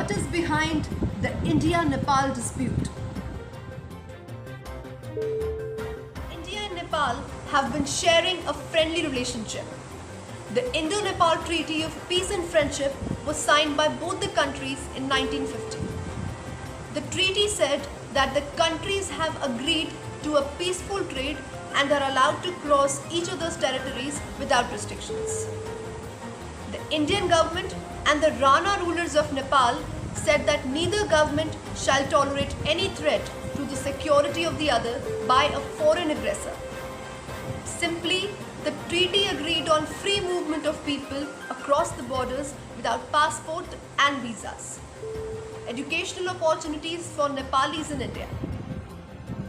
what is behind the India-Nepal dispute. India and Nepal have been sharing a friendly relationship. The Indo-Nepal Treaty of Peace and Friendship was signed by both the countries in 1950. The treaty said that the countries have agreed to a peaceful trade and are allowed to cross each other's territories without restrictions. The Indian government and the Rana rulers of Nepal said that neither government shall tolerate any threat to the security of the other by a foreign aggressor. Simply, the treaty agreed on free movement of people across the borders without passport and visas. Educational opportunities for Nepalis in India.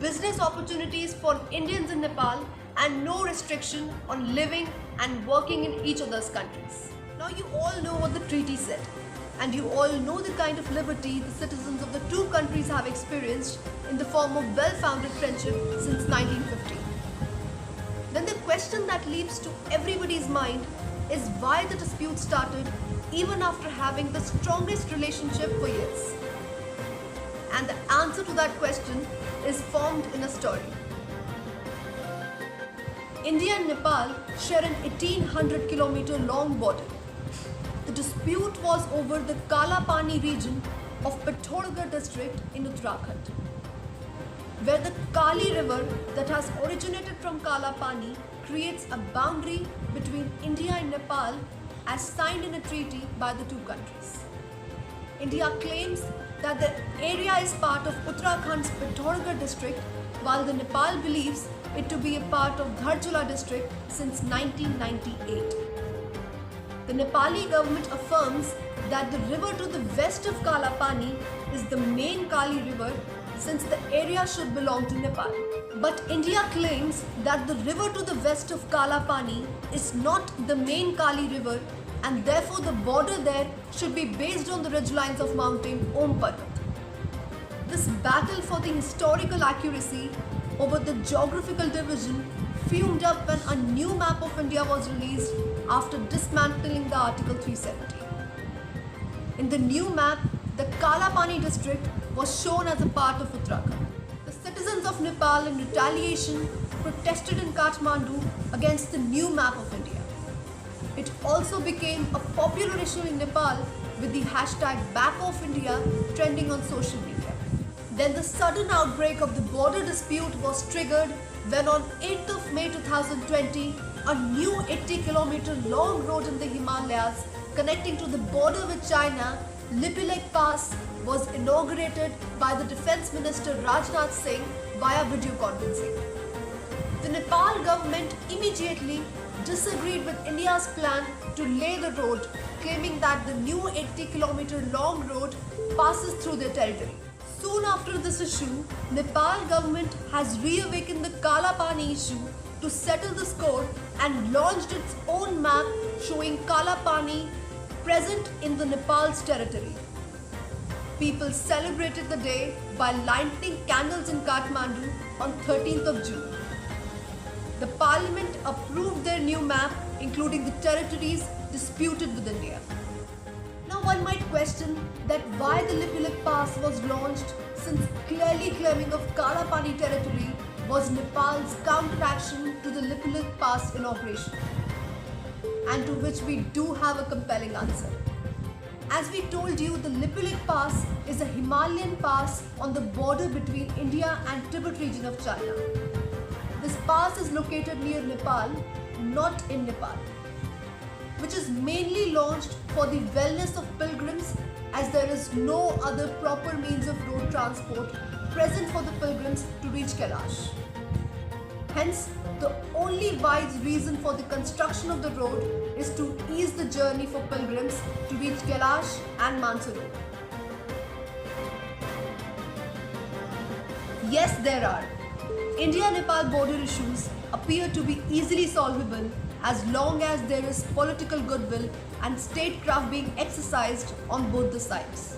Business opportunities for Indians in Nepal, and no restriction on living and working in each other's countries. Now you all know what the treaty said, and you all know the kind of liberty the citizens of the two countries have experienced in the form of well-founded friendship since 1950. Then the question that leaps to everybody's mind is why the dispute started even after having the strongest relationship for years. And the answer to that question is formed in a story. India and Nepal share an 1800-kilometer long border. The dispute was over the Kala Pani region of Pithoragarh district in Uttarakhand, where the Kali river that has originated from Kala Pani creates a boundary between India and Nepal as signed in a treaty by the two countries. India claims that the area is part of Uttarakhand's Pithoragarh district, while the Nepal believes it to be a part of Dharchula district since 1998. The Nepali government affirms that the river to the west of Kala Pani is the main Kali river, since the area should belong to Nepal. But India claims that the river to the west of Kala Pani is not the main Kali river, and therefore the border there should be based on the ridgelines of mountain Om Parvat. This battle for the historical accuracy over the geographical division fumed up when a new map of India was released after dismantling the Article 370. In the new map, the Kala Pani district was shown as a part of Uttarakhand. The citizens of Nepal in retaliation protested in Kathmandu against the new map of India. It also became a popular issue in Nepal with the hashtag #BackOffIndia trending on social media. Then the sudden outbreak of the border dispute was triggered when on 8th of May 2020, a new 80-kilometer long road in the Himalayas connecting to the border with China, Lipilek Pass, was inaugurated by the Defence Minister Rajnath Singh via video conferencing. The Nepal government immediately disagreed with India's plan to lay the road, claiming that the new 80-kilometer long road passes through their territory. Soon after this issue, Nepal government has reawakened the Kala Pani issue to settle the score and launched its own map showing Kala Pani present in the Nepal's territory. People celebrated the day by lighting candles in Kathmandu on 13th of June. The parliament approved their new map, including the territories disputed with India. Now one might question that why the Lipilek Pass was launched, since clearly claiming of Kala Pani territory was Nepal's counteraction to the Lipilek Pass inauguration, and to which we do have a compelling answer. As we told you, the Lipilek Pass is a Himalayan pass on the border between India and Tibet region of China. This pass is located near Nepal, not in Nepal, which is mainly launched for the wellness of pilgrims, as there is no other proper means of road transport present for the pilgrims to reach Kailash. Hence, the only wise reason for the construction of the road is to ease the journey for pilgrims to reach Kailash and Mansarovar. Yes, there are. India-Nepal border issues appear to be easily solvable as long as there is political goodwill and statecraft being exercised on both the sides.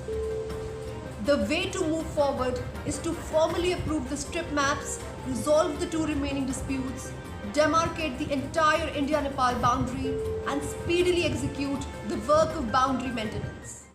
The way to move forward is to formally approve the strip maps, resolve the two remaining disputes, demarcate the entire India-Nepal boundary, and speedily execute the work of boundary maintenance.